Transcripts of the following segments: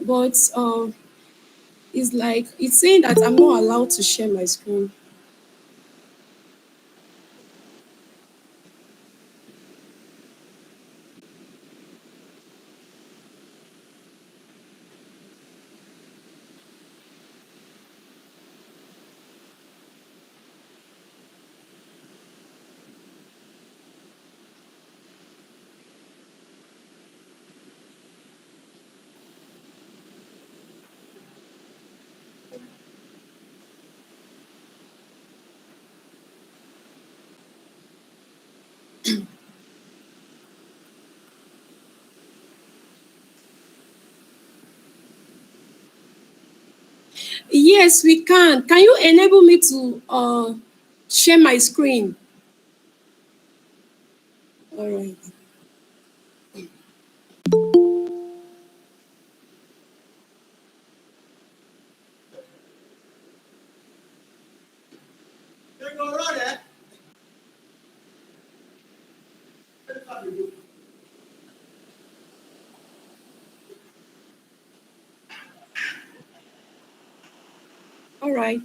but it's like it's saying that I'm not allowed to share my screen. Yes, we can. Can you enable me to share my screen? All right. All right.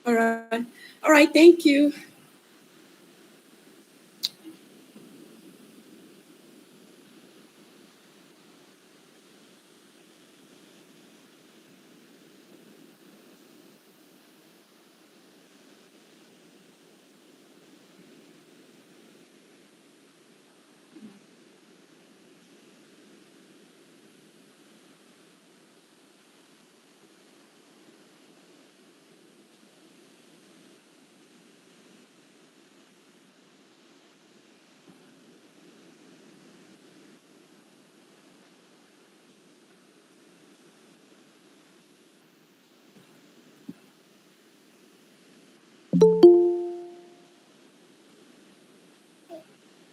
All right. All right. Thank you.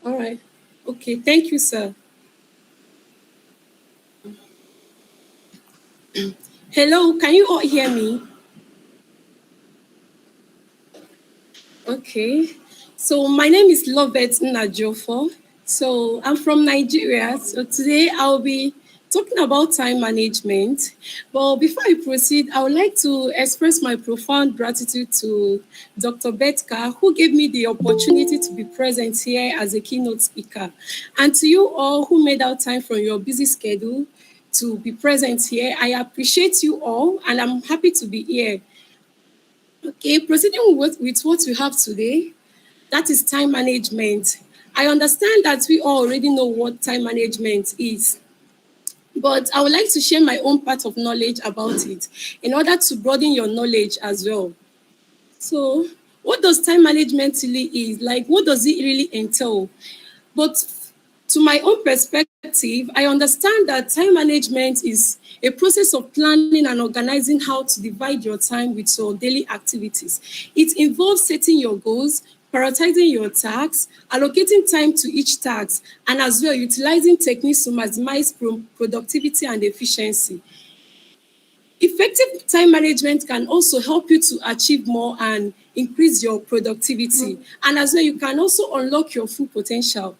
All right. Okay. Thank you, sir. Hello. Can you all hear me? Okay. So my name is Loveth Nnajiofor. So I'm from Nigeria. So today I'll be talking about time management. But before I proceed, I would like to express my profound gratitude to Dr. Betka, who gave me the opportunity to be present here as a keynote speaker. And to you all who made out time from your busy schedule to be present here, I appreciate you all and I'm happy to be here. Okay, proceeding with what we have today, that is time management. I understand that we all already know what time management is, but I would like to share my own part of knowledge about it in order to broaden your knowledge as well. So, what does time management really is? Like, what does it really entail? But to my own perspective, I understand that time management is a process of planning and organizing how to divide your time with your daily activities. It involves setting your goals, prioritizing your tasks, allocating time to each task, and as well utilizing techniques to maximize productivity and efficiency. Effective time management can also help you to achieve more and increase your productivity. And as well, you can also unlock your full potential.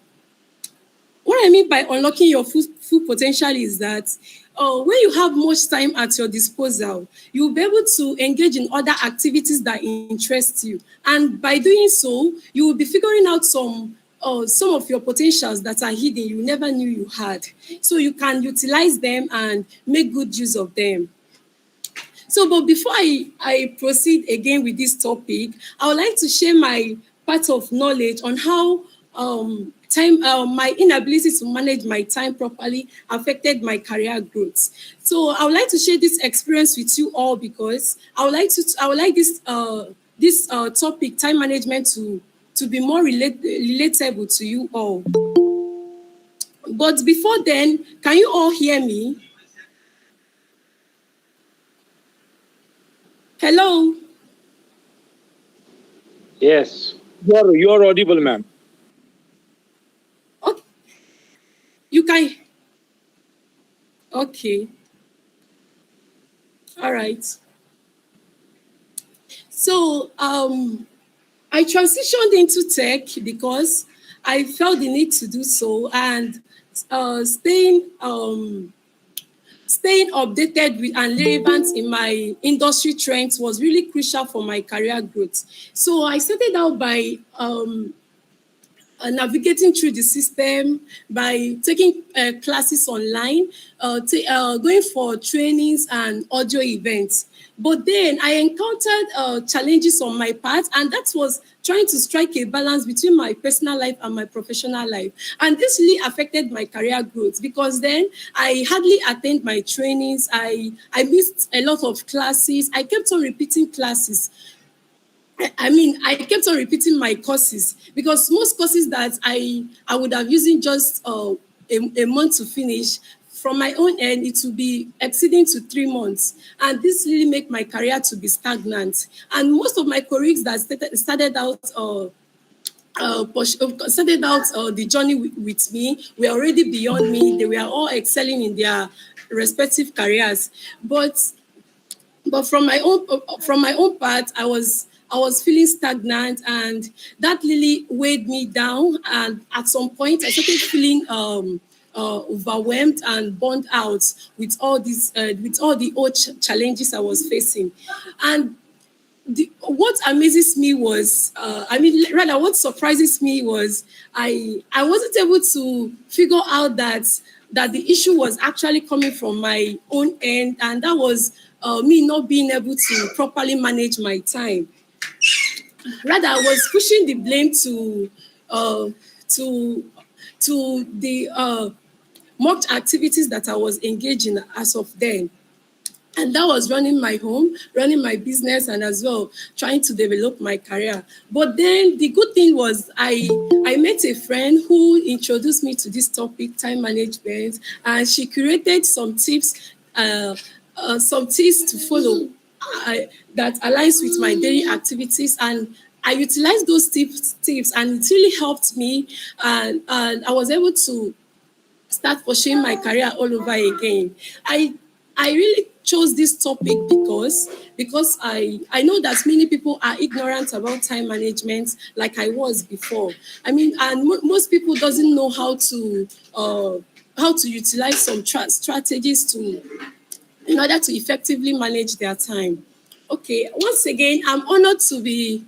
What I mean by unlocking your full potential is that when you have much time at your disposal, you'll be able to engage in other activities that interest you. And by doing so, you will be figuring out some of your potentials that are hidden you never knew you had. So you can utilize them and make good use of them. So, but before I proceed again with this topic, I would like to share my part of knowledge on how my inability to manage my time properly affected my career growth. So I would like to share this experience with you all because I would like this topic, time management, to be more relatable to you all. But before then, can you all hear me? Hello? Yes, you're audible, ma'am. Okay, you can. Okay, all right. So I transitioned into tech because I felt the need to do so, and uh, staying um, staying updated with and relevant in my industry trends was really crucial for my career growth. So I started out by navigating through the system by taking classes online, going for trainings and audio events. But then I encountered challenges on my part, and that was trying to strike a balance between my personal life and my professional life. And this really affected my career growth because then I hardly attend my trainings. I missed a lot of classes. I kept on repeating classes. I mean, I kept on repeating my courses because most courses that I would have using just a month to finish, from my own end, it will be exceeding to 3 months. And this really make my career to be stagnant. And most of my colleagues that started out the journey with me were already beyond me. They were all excelling in their respective careers. But from my own part, I was feeling stagnant, and that really weighed me down. And at some point, I started feeling overwhelmed and burned out with all the old challenges I was facing. And what amazes me was, rather, what surprises me was I wasn't able to figure out that the issue was actually coming from my own end, and that was me not being able to properly manage my time. Rather, I was pushing the blame uh, to the mock activities that I was engaged in as of then. And that was running my home, running my business, and as well trying to develop my career. But then the good thing was I met a friend who introduced me to this topic, time management, and she created some tips to follow that aligns with my daily activities. And I utilized those tips, and it really helped me. And I was able to start pursuing my career all over again. I I really chose this topic because I know that many people are ignorant about time management like I was before. I mean, and most people doesn't know how to utilize some strategies to in order to effectively manage their time. Okay, once again, I'm honored to be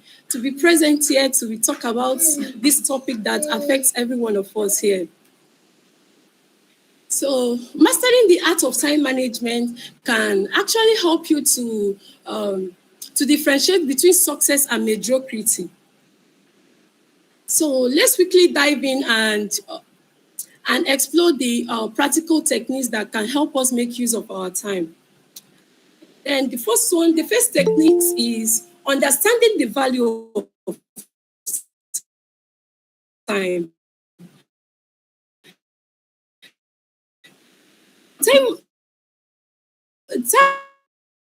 present here to be talk about this topic that affects every one of us here. So, mastering the art of time management can actually help you to differentiate between success and mediocrity. So, let's quickly dive in and explore the practical techniques that can help us make use of our time. And the first technique is understanding the value of time. Time,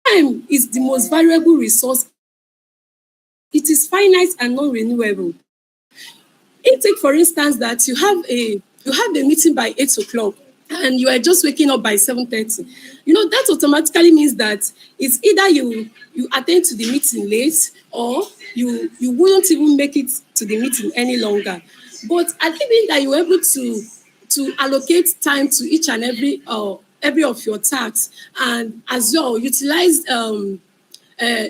time is the most valuable resource. It is finite and non-renewable. Take for instance that you have a meeting by 8 o'clock and you are just waking up by 7:30. That automatically means that it's either you attend to the meeting late, or you wouldn't even make it to the meeting any longer. But I think that you're able to allocate time to each and every of your tasks, and as well utilize a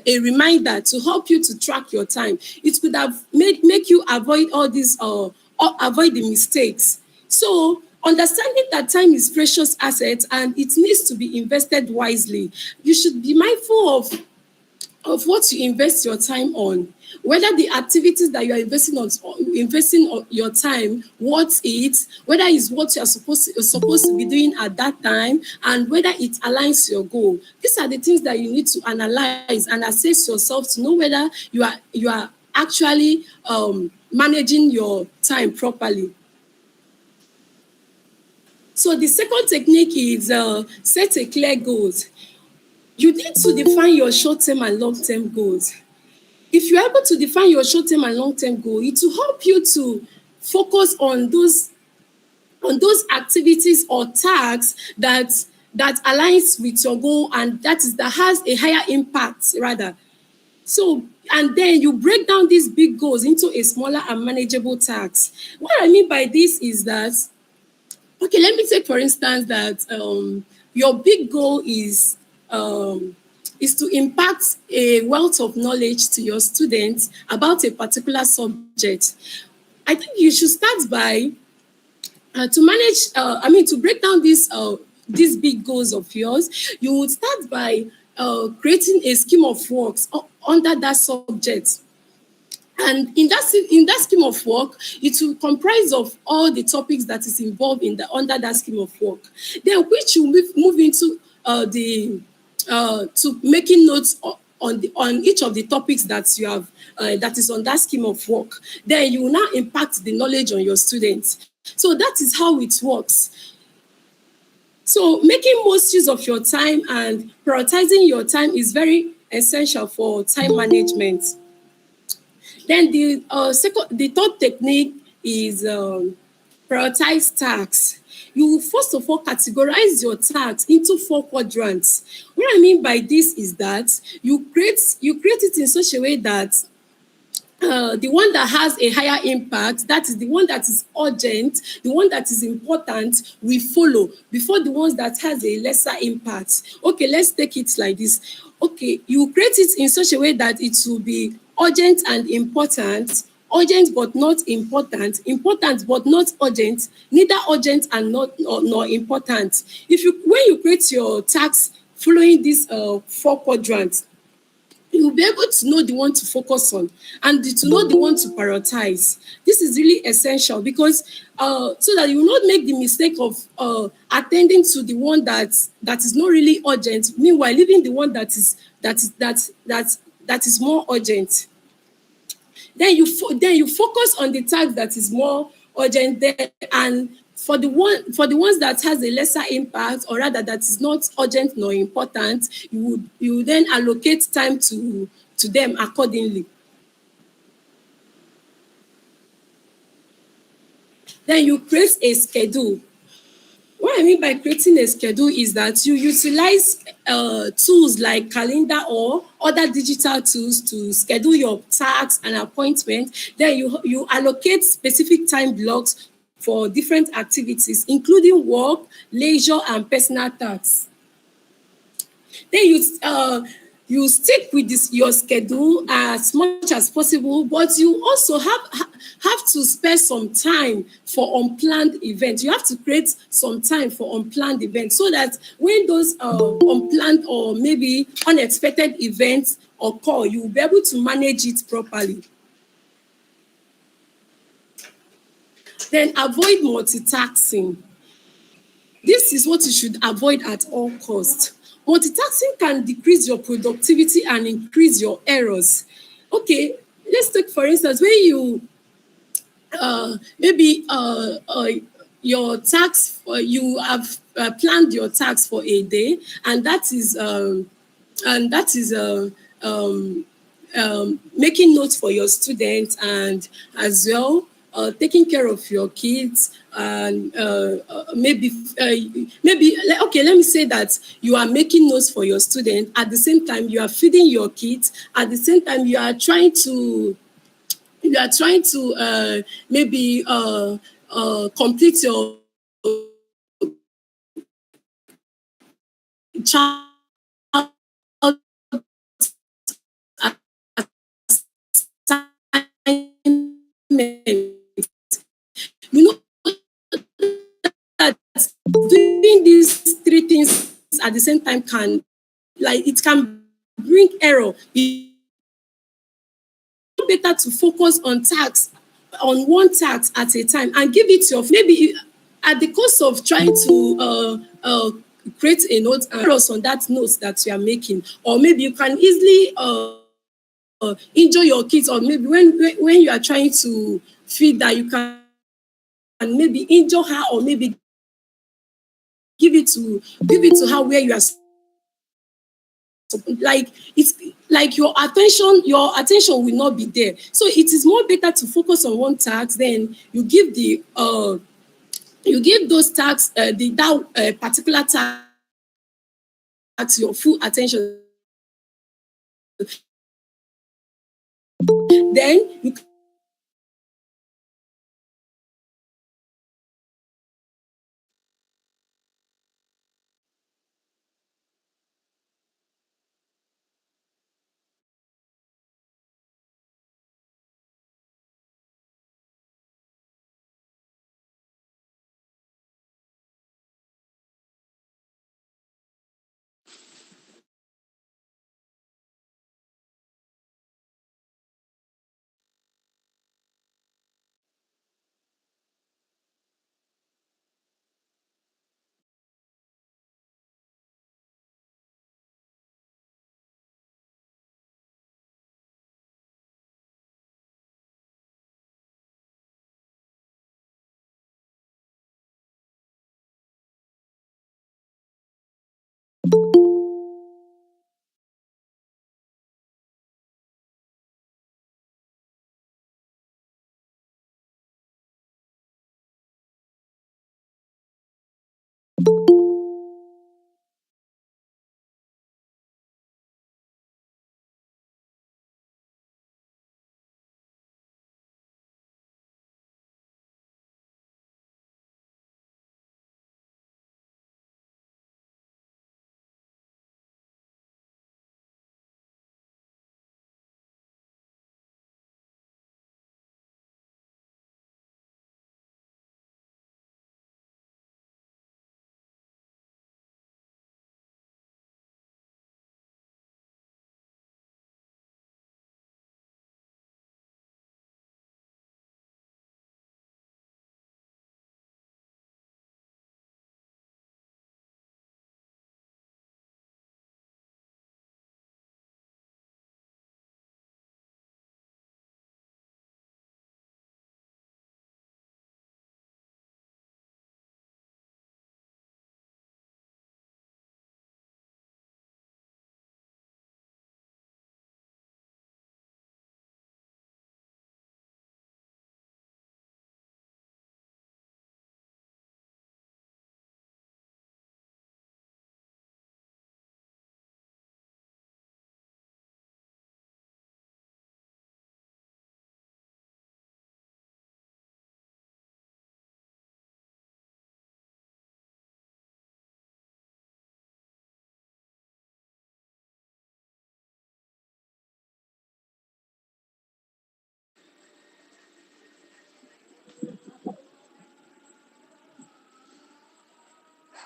reminder to help you to track your time. It could have make you avoid all these avoid the mistakes. So understanding that time is precious asset and it needs to be invested wisely. You should be mindful of what you invest your time on, whether the activities that you are investing on your time, what it, whether it's what you're supposed to be doing at that time, and whether it aligns your goal. These are the things that you need to analyze and assess yourself to know whether you are actually managing your time properly. So the second technique is set a clear goals. You need to define your short-term and long-term goals. If you're able to define your short-term and long-term goal, it will help you to focus on those activities or tasks that aligns with your goal, and that has a higher impact rather. So, and then you break down these big goals into a smaller and manageable tasks. What I mean by this is that, okay, let me take for instance that your big goal is to impact a wealth of knowledge to your students about a particular subject. I think you should start by to break down these big goals of yours. You would start by creating a scheme of works under that subject. And in that scheme of work, it will comprise of all the topics that is involved in the under that scheme of work. Then which you move into the to making notes on each of the topics that you have that is on that scheme of work. Then you will now impact the knowledge on your students. So that is how it works. So making most use of your time and prioritizing your time is very essential for time management. Then the third technique is prioritize tasks. You will first of all categorize your tasks into four quadrants. What I mean by this is that you create it in such a way that the one that has a higher impact, that is the one that is urgent, the one that is important, we follow before the ones that has a lesser impact. Okay, let's take it like this. Okay, you create it in such a way that it will be urgent and important, urgent but not important, important but not urgent, neither urgent and not nor important. When you create your tasks following these four quadrants, you'll be able to know the one to focus on and to know the one to prioritize. This is really essential because so that you will not make the mistake of attending to the one that is not really urgent, meanwhile leaving the one that is more urgent. Then you focus on the task that is more urgent there, and for the ones that has a lesser impact, or rather that is not urgent nor important, you would then allocate time to them accordingly. Then you create a schedule. What I mean by creating a schedule is that you utilize tools like calendar or other digital tools to schedule your tasks and appointments. Then you allocate specific time blocks for different activities, including work, leisure, and personal tasks. Then you stick with your schedule as much as possible, but you also have to spare some time for unplanned events. You have to create some time for unplanned events so that when those unplanned or maybe unexpected events occur, you will be able to manage it properly. Then avoid multitasking. This is what you should avoid at all costs. Multitasking can decrease your productivity and increase your errors. Okay, let's take for instance when you maybe your tax, you have planned your tax for a day, and that is making notes for your students, and as well taking care of your kids, and okay, let me say that you are making notes for your student, at the same time you are feeding your kids, at the same time you are trying to maybe complete your child assignment. You know that doing these three things at the same time can, like, it can bring error. It's better to focus on tasks, on one task at a time, and give it your maybe at the cost of trying to create a note and us on that note that you are making. Or maybe you can easily injure your kids, or maybe when you are trying to feed that, you can maybe injure her, or maybe give it to her where you are like it's like your attention will not be there. So it is more better to focus on one task. Then you give those tasks that particular task your full attention. Then you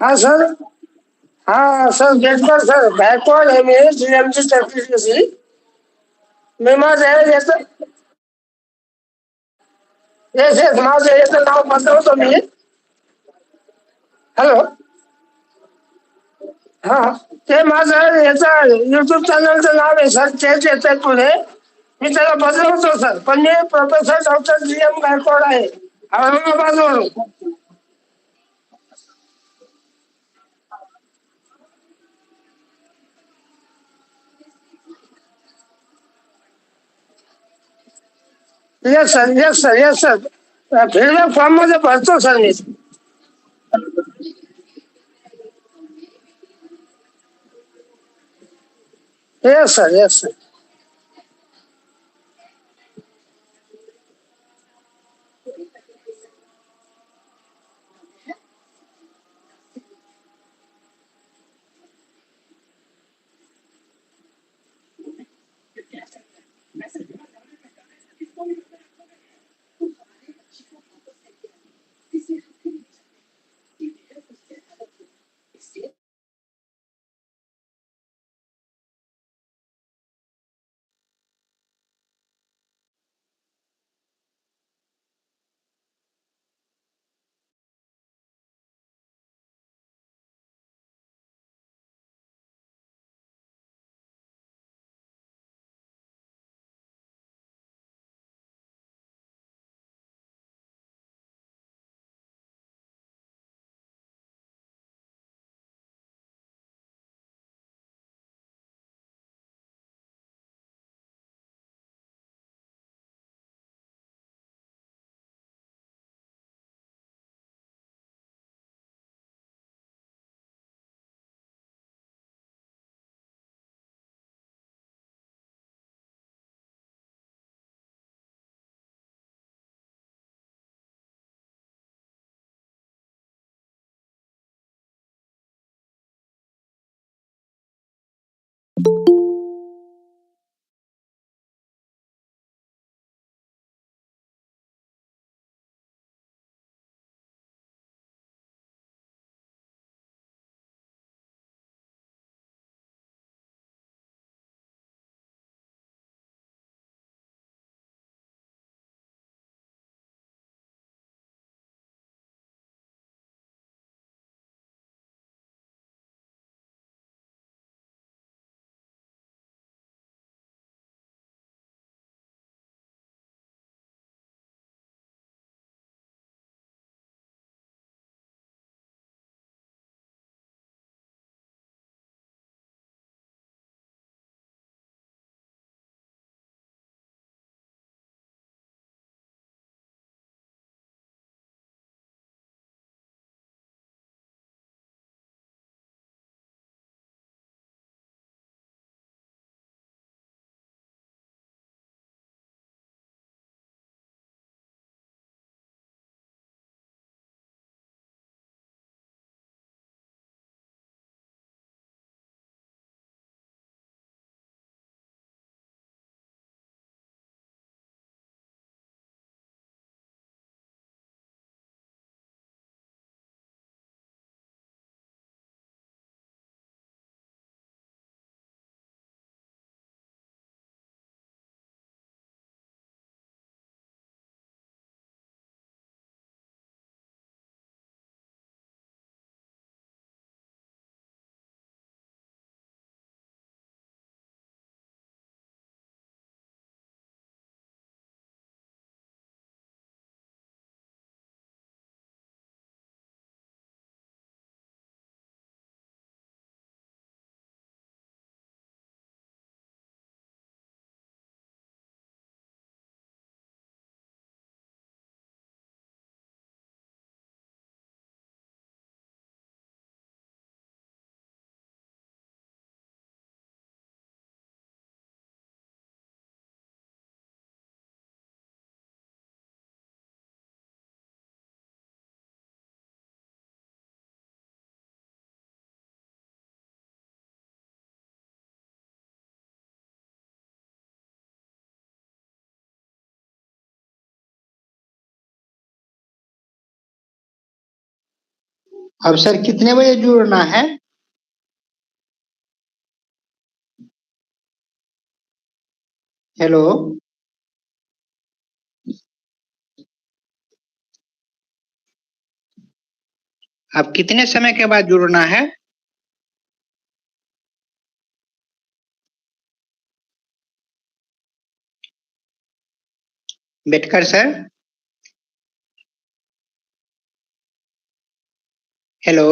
हाँ sir. हाँ sir, गेटकर sir Gaikwad है मी जीएमची taxi मी माझं याचं yes yes माझं याचं नाव बदलवतो मी. Hello. हा, ते माझं याचं युट्यूब चॅनलचं नाव आहे सर, तेच येतंय पुढे. मी त्याला बदलवतो सर, पण मी प्रोफेसर डॉक्टर जीएम गायकवाड आहे, औरंगाबादवरून. Yes sir, yes sir, yes sir. Feedback form मध्ये भरतो सर मी. Yes sir, yes sir. अब सर कितने बजे जुड़ना है? हेलो, अब कितने समय के बाद जुड़ना है? Betkar sir, hello.